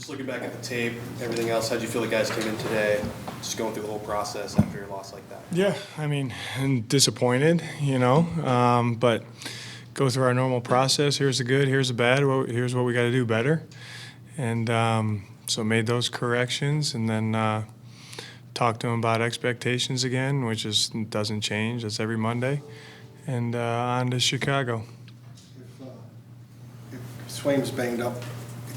Just looking back at the tape, everything else, how'd you feel the guys came in today, just going through the whole process after your loss like that? Yeah, I mean, I'm disappointed, but go through our normal process. Here's the good, here's the bad, here's what we got to do better. And so made those corrections and then talked to them about expectations again, which doesn't change. That's every Monday. And on to Chicago. If Swaim's banged up,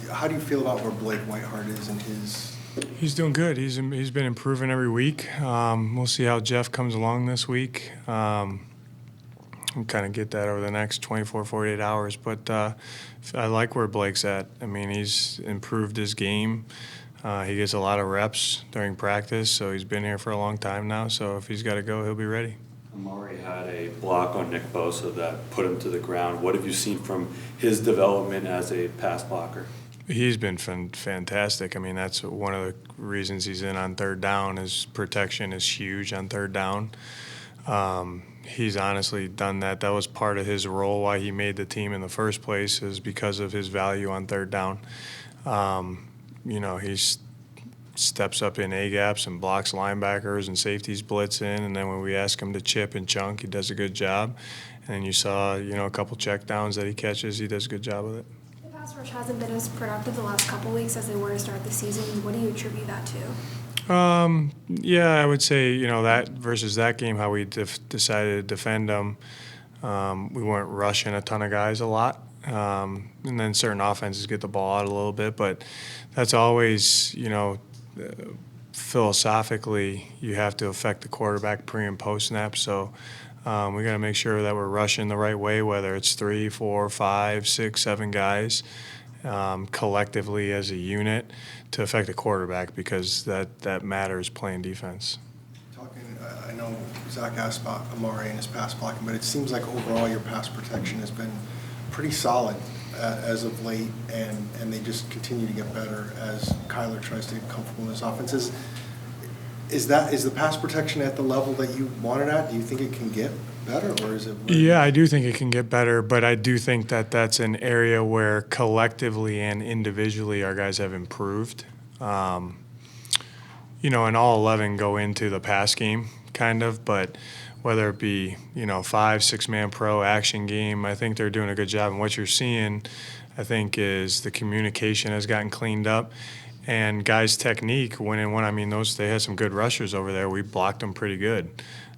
how do you feel about where Blake Whitehart is in his? He's doing good. He's been improving every week. We'll see how Jeff comes along this week. We'll kind of get that over the next 24, 48 hours. But I like where Blake's at. I mean, he's improved his game. He gets a lot of reps during practice, so he's been here for a long time now. So if he's got to go, he'll be ready. Amari had a block on Nick Bosa that put him to the ground. What have you seen from his development as a pass blocker? He's been fantastic. I mean, that's one of the reasons he's in on third down. His protection is huge on third down. He's honestly done that. That was part of his role, why he made the team in the first place, is because of his value on third down. He steps up in A-gaps and blocks linebackers and safeties blitzing, and then when we ask him to chip and chunk, he does a good job. And then you saw, a couple checkdowns that he catches. He does a good job with it. The pass rush hasn't been as productive the last couple weeks as they were to start the season. What do you attribute that to? Yeah, I would say, that versus that game, how we decided to defend them. We weren't rushing a ton of guys a lot. And then certain offenses get the ball out a little bit. But that's always, philosophically, you have to affect the quarterback pre and post snap. So we got to make sure that we're rushing the right way, whether it's 3, 4, 5, 6, 7 guys collectively as a unit to affect the quarterback, because that matters playing defense. I know Zach asked about Amari and his pass blocking, but it seems like overall your pass protection has been pretty solid as of late, and they just continue to get better as Kyler tries to get comfortable in his offense. Is the pass protection at the level that you want it at? Do you think it can get better, or is it? Yeah, I do think it can get better, but I do think that that's an area where collectively and individually our guys have improved. And all 11 go into the pass game, kind of, but whether it be, 5, 6-man pro action game, I think they're doing a good job. And what you're seeing, I think, is the communication has gotten cleaned up. And guys' technique, when they had some good rushers over there. We blocked them pretty good.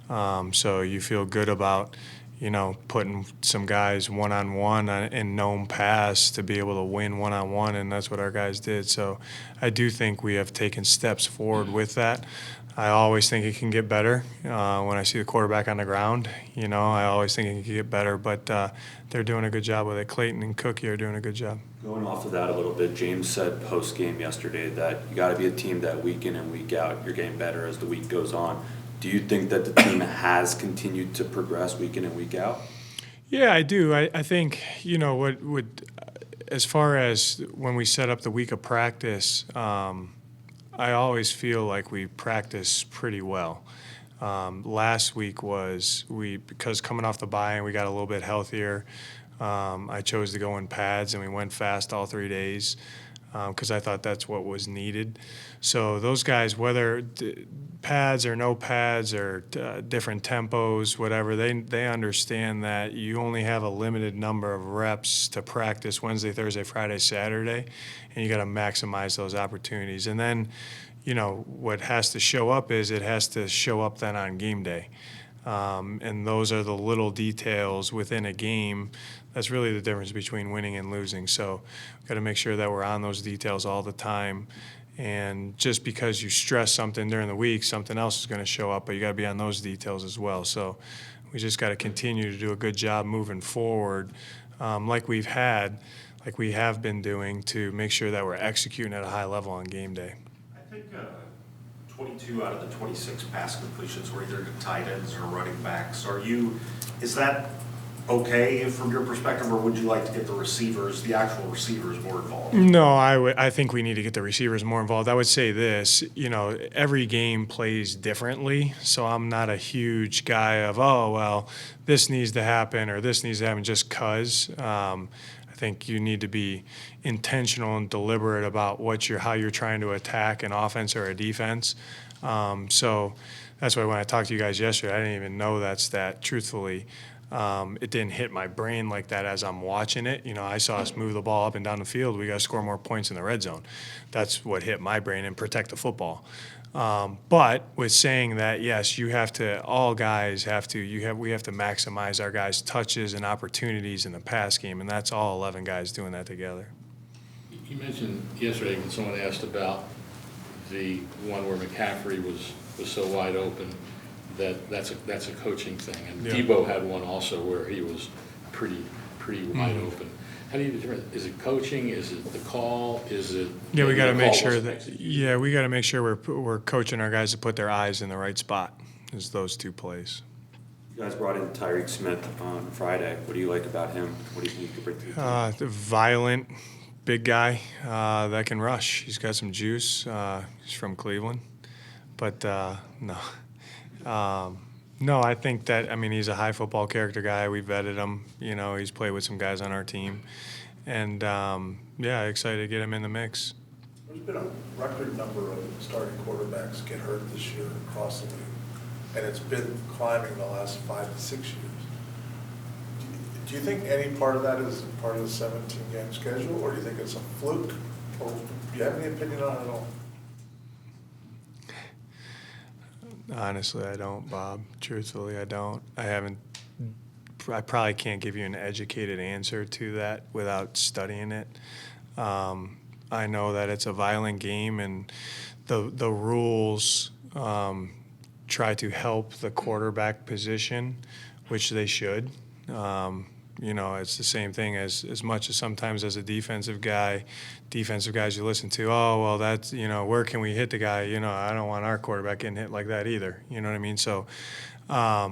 So you feel good about, putting some guys one-on-one in known pass to be able to win one-on-one, and that's what our guys did. So I do think we have taken steps forward with that. I always think it can get better. When I see the quarterback on the ground, I always think it can get better, but they're doing a good job with it. Clayton and Cookie are doing a good job. Going off of that a little bit, James said post-game yesterday that you got to be a team that week in and week out, you're getting better as the week goes on. Do you think that the team has continued to progress week in and week out? Yeah, I do. I think, as far as when we set up the week of practice, I always feel like we practice pretty well. Last week because coming off the bye and we got a little bit healthier, I chose to go in pads and we went fast all 3 days because I thought that's what was needed. So those guys, whether pads or no pads or different tempos, whatever, they understand that you only have a limited number of reps to practice Wednesday, Thursday, Friday, Saturday, and you got to maximize those opportunities. And then, what has to show up is it has to show up then on game day. And those are the little details within a game. That's really the difference between winning and losing. So we've got to make sure that we're on those details all the time. And just because you stress something during the week, something else is going to show up, but you got to be on those details as well. So we just got to continue to do a good job moving forward, like we have been doing, to make sure that we're executing at a high level on game day. I think 22 out of the 26 pass completions were either tight ends or running backs. Is that okay from your perspective, or would you like to get the actual receivers more involved? No, I think we need to get the receivers more involved. I would say this, every game plays differently, so I'm not a huge guy of, this needs to happen or this needs to happen just 'cause. I think you need to be intentional and deliberate about how you're trying to attack an offense or a defense. So that's why when I talked to you guys yesterday, I didn't even know that stat, truthfully. It didn't hit my brain like that as I'm watching it. I saw us move the ball up and down the field. We got to score more points in the red zone. That's what hit my brain, and protect the football. But with saying that, yes, we have to maximize our guys' touches and opportunities in the pass game, and that's all 11 guys doing that together. You mentioned yesterday when someone asked about the one where McCaffrey was so wide open, that's a coaching thing. And Yeah. Debo had one also where he was pretty wide open. How do you determine, is it coaching, is it the call, is it? Yeah, we got to the make call sure wasn't that. executed? Yeah, we got to make sure we're coaching our guys to put their eyes in the right spot. Is those two plays. You guys brought in Tyreek Smith on Friday. What do you like about him? What do you think he could bring to the team? The violent, big guy that can rush. He's got some juice. He's from Cleveland, but no. No, I think that, he's a high football character guy. We vetted him. He's played with some guys on our team. And, excited to get him in the mix. There's been a record number of starting quarterbacks get hurt this year across the league, and it's been climbing the last 5 to 6 years. Do you think any part of that is part of the 17-game schedule, or do you think it's a fluke? Or do you have any opinion on it at all? Honestly, I don't, Bob. Truthfully, I don't. I probably can't give you an educated answer to that without studying it. I know that it's a violent game, and the rules try to help the quarterback position, which they should. It's the same thing as much as sometimes as a defensive guys you listen to, oh, well, that's, where can we hit the guy? I don't want our quarterback getting hit like that either. You know what I mean? So I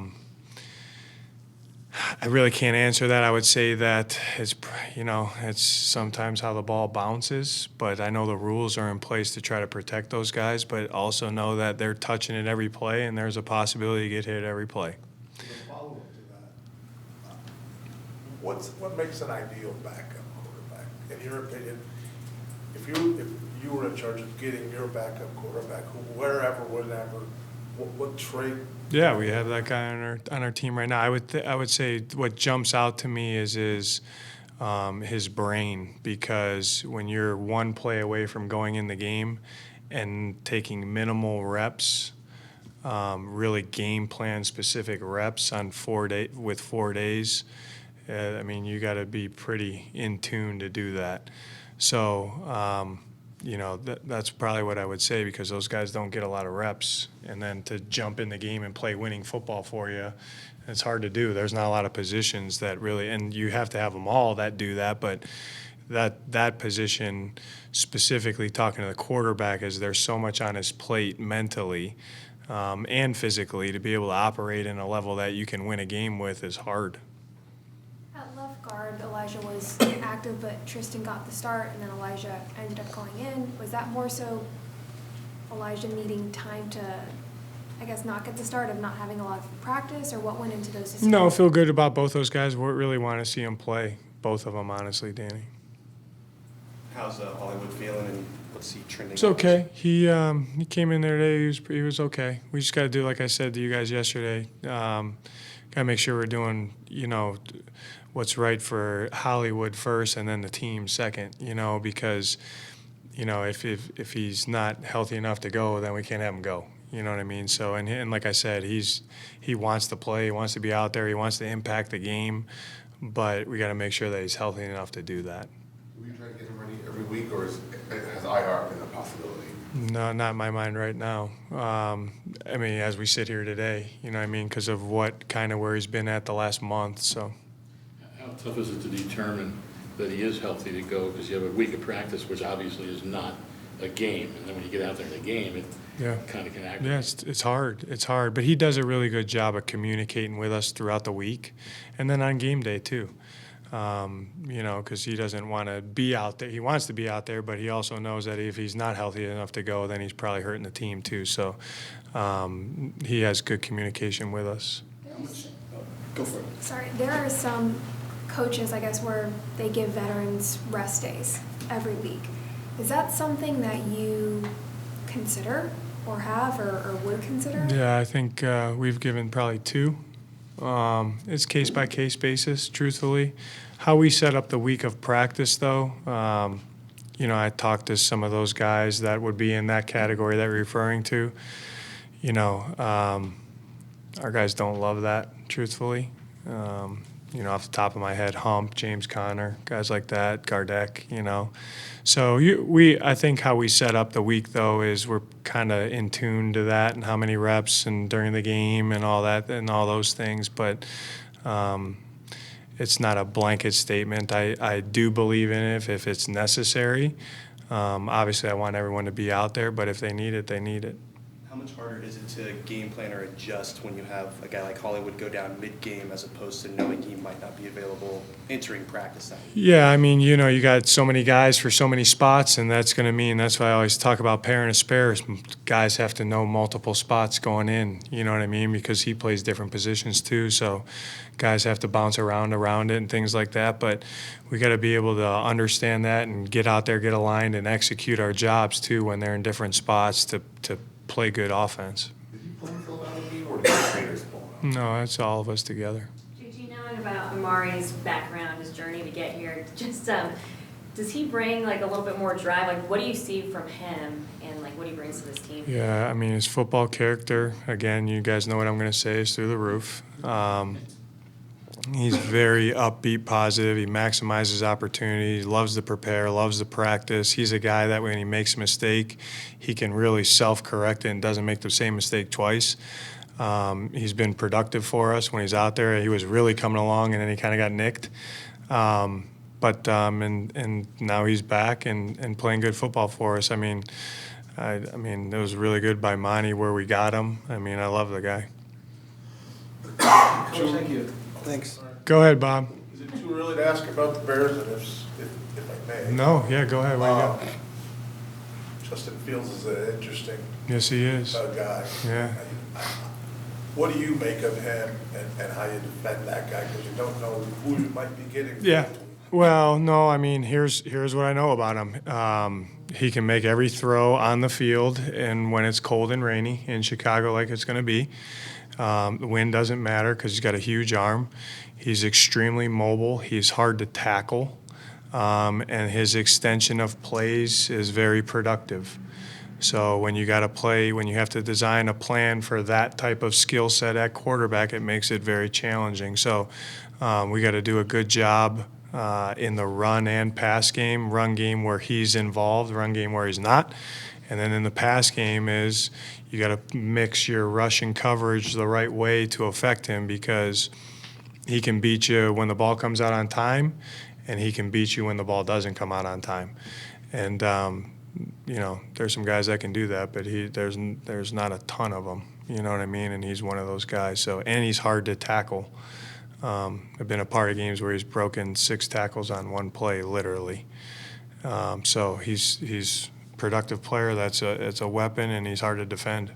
really can't answer that. I would say that it's sometimes how the ball bounces, but I know the rules are in place to try to protect those guys, but also know that they're touching it every play, and there's a possibility to get hit every play. As a follow-up to that, what makes an ideal backup quarterback? In your opinion, if you were in charge of getting your backup quarterback, wherever, whenever, what trait? Yeah, we have that guy on our team right now. I would say what jumps out to me is his brain, because when you're one play away from going in the game and taking minimal reps, really game plan specific reps on 4 days, you got to be pretty in tune to do that. So, that's probably what I would say, because those guys don't get a lot of reps. And then to jump in the game and play winning football for you, it's hard to do. There's not a lot of positions that really, and you have to have them all that do that, but that position, specifically talking to the quarterback, is there's so much on his plate mentally and physically to be able to operate in a level that you can win a game with is hard. At left guard, Elijah was active, but Tristan got the start, and then Elijah ended up going in. Was that more so Elijah needing time to, not get the start, of not having a lot of practice, or what went into those decisions? No, I feel good about both those guys. We really want to see them play, both of them, honestly, Danny. How's Hollywood feeling, and what's he trending? It's okay. He came in there today. He was okay. We just got to do, like I said to you guys yesterday, got to make sure we're doing, what's right for Hollywood first and then the team second, because, if he's not healthy enough to go, then we can't have him go. You know what I mean? So, and like I said, he wants to play. He wants to be out there. He wants to impact the game, but we got to make sure that he's healthy enough to do that. Do we try to get him ready every week, or has IR been a possibility? No, not in my mind right now. As we sit here today, because of where he's been at the last month, so. How tough is it to determine that he is healthy to go? Because you have a week of practice, which obviously is not a game. And then when you get out there in the game, it kind of can act. Yeah, it's hard. It's hard. But he does a really good job of communicating with us throughout the week. And then on game day, too. Because he doesn't want to be out there. He wants to be out there, but he also knows that if he's not healthy enough to go, then he's probably hurting the team, too. So he has good communication with us. Go for it. Sorry, there are some coaches, I guess, where they give veterans rest days every week. Is that something that you consider or have or would consider? Yeah, I think we've given probably 2. It's case-by-case basis, truthfully. How we set up the week of practice, though, I talked to some of those guys that would be in that category that we're referring to. Our guys don't love that, truthfully. Off the top of my head, Hump, James Conner, guys like that, Gardeck, So I think how we set up the week, though, is we're kind of in tune to that and how many reps and during the game and all that and all those things. But it's not a blanket statement. I do believe in it if it's necessary. Obviously, I want everyone to be out there, but if they need it, they need it. How much harder is it to game plan or adjust when you have a guy like Hollywood go down mid-game as opposed to knowing he might not be available entering practice that week? Yeah, I mean, you got so many guys for so many spots, and that's going to mean, that's why I always talk about pairing of spares. Guys have to know multiple spots going in, you know what I mean? Because he plays different positions too, so guys have to bounce around it and things like that. But we got to be able to understand that and get out there, get aligned, and execute our jobs too when they're in different spots to play good offense. Did you pull Phil out of the game, or did the trainers pull him out? No, it's all of us together. JT, knowing about Amari's background, his journey to get here, just does he bring like a little bit more drive? Like, what do you see from him, and like what he brings to this team? Yeah, I mean, his football character, again, you guys know what I'm going to say, is through the roof. He's very upbeat, positive. He maximizes opportunities, loves to prepare, loves to practice. He's a guy that when he makes a mistake, he can really self-correct it and doesn't make the same mistake twice. He's been productive for us when he's out there. He was really coming along, and then he kind of got nicked. And now he's back and playing good football for us. I mean, it was really good by Monty where we got him. I mean, I love the guy. Coach, thank you. Thanks. Go ahead, Bob. Is it too early to ask about the Bears, and if I may? No, yeah, go ahead. Where you go? Justin Fields is an interesting Yes, he is. guy. Yeah. What do you make of him, and how you defend that guy, because you don't know who you might be getting? Yeah. Well, no, I mean, here's what I know about him. He can make every throw on the field, and when it's cold and rainy in Chicago like it's going to be. The wind doesn't matter because he's got a huge arm. He's extremely mobile. He's hard to tackle. And his extension of plays is very productive. So when you got to play, when you have to design a plan for that type of skill set at quarterback, it makes it very challenging. So we got to do a good job in the run and pass game. Run game where he's involved, run game where he's not. And then in the pass game is you got to mix your rushing coverage the right way to affect him, because he can beat you when the ball comes out on time, and he can beat you when the ball doesn't come out on time. And there's some guys that can do that, but there's not a ton of them. You know what I mean? And he's one of those guys. So, and he's hard to tackle. I've been a part of games where he's broken 6 tackles on one play, literally. So he's productive player. It's a weapon, and he's hard to defend.